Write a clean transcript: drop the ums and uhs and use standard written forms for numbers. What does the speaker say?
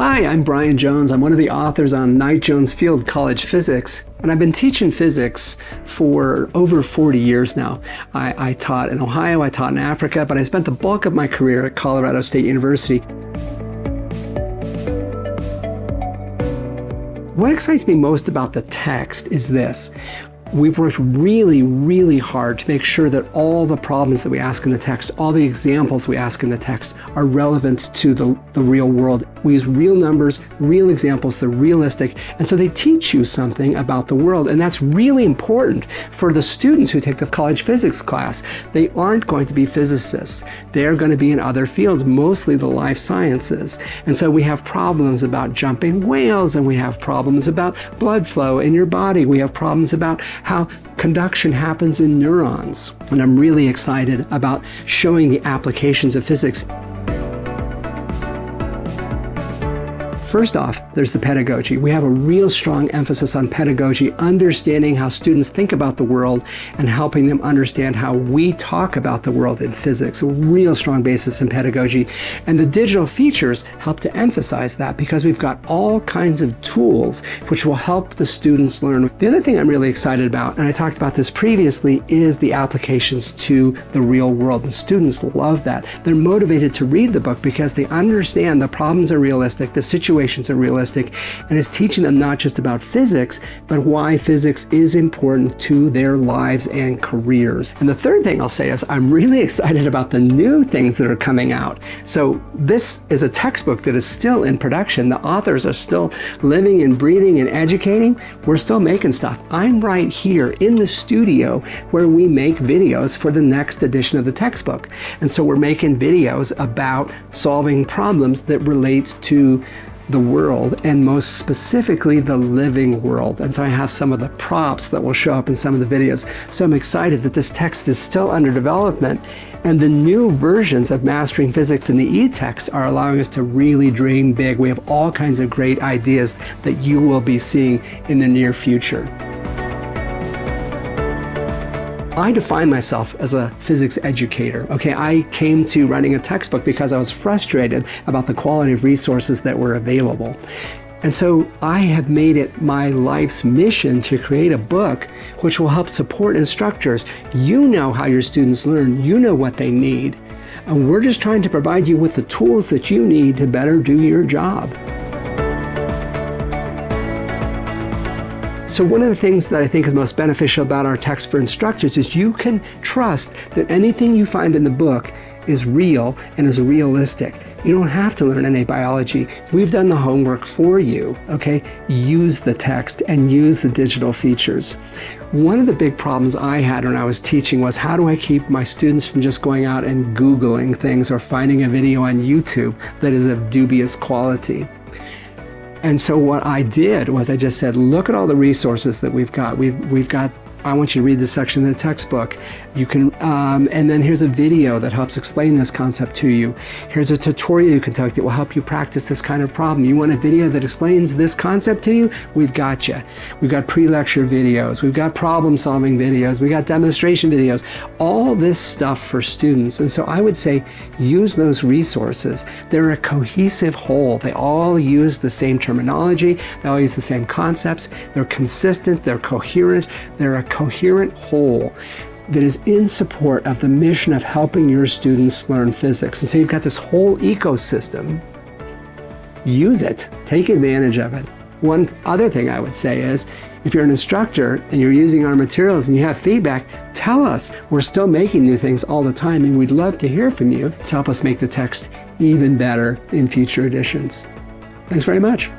Hi, I'm Brian Jones. I'm one of the authors on Knight Jones Field College Physics, and I've been teaching physics for over 40 years now. I taught in Ohio, I taught in Africa, but I spent the bulk of my career at Colorado State University. What excites me most about the text is this. We've worked really, really hard to make sure that all the problems that we ask in the text, all the examples we ask in the text are relevant to the real world. We use real numbers, real examples, they're realistic, and so they teach you something about the world, and that's really important for the students who take the college physics class. They aren't going to be physicists. They're going to be in other fields, mostly the life sciences. And so we have problems about jumping whales, and we have problems about blood flow in your body. We have problems about how conduction happens in neurons. And I'm really excited about showing the applications of physics. First off, there's the pedagogy. We have a real strong emphasis on pedagogy, understanding how students think about the world and helping them understand how we talk about the world in physics. A real strong basis in pedagogy. And the digital features help to emphasize that because we've got all kinds of tools which will help the students learn. The other thing I'm really excited about, and I talked about this previously, is the applications to the real world. And students love that. They're motivated to read the book because they understand the problems are realistic, the situations are realistic, and it's teaching them not just about physics, but why physics is important to their lives and careers. And the third thing I'll say is I'm really excited about the new things that are coming out. So this is a textbook that is still in production. The authors are still living and breathing and educating. We're still making stuff. I'm right here in the studio where we make videos for the next edition of the textbook. And so we're making videos about solving problems that relate to the world, and most specifically the living world. And so I have some of the props that will show up in some of the videos. So I'm excited that this text is still under development, and the new versions of Mastering Physics in the e-text are allowing us to really dream big. We have all kinds of great ideas that you will be seeing in the near future. I define myself as a physics educator. Okay, I came to writing a textbook because I was frustrated about the quality of resources that were available. And so I have made it my life's mission to create a book which will help support instructors. You know how your students learn, you know what they need, and we're just trying to provide you with the tools that you need to better do your job. So one of the things that I think is most beneficial about our text for instructors is you can trust that anything you find in the book is real and is realistic. You don't have to learn any biology. We've done the homework for you, okay? Use the text and use the digital features. One of the big problems I had when I was teaching was, how do I keep my students from just going out and Googling things or finding a video on YouTube that is of dubious quality? And so what I did was I just said, look at all the resources that we've got. We've got, I want you to read this section in the textbook. You can, and then here's a video that helps explain this concept to you. Here's a tutorial you can take that will help you practice this kind of problem. You want a video that explains this concept to you? We've got you. We've got pre-lecture videos. We've got problem-solving videos. We've got demonstration videos. All this stuff for students. And so I would say use those resources. They're a cohesive whole. They all use the same terminology. They all use the same concepts. They're consistent. They're coherent. They're a coherent whole that is in support of the mission of helping your students learn physics. And so you've got this whole ecosystem. Use it. Take advantage of it. One other thing I would say is, if you're an instructor and you're using our materials and you have feedback, tell us. We're still making new things all the time, and we'd love to hear from you to help us make the text even better in future editions. Thanks very much.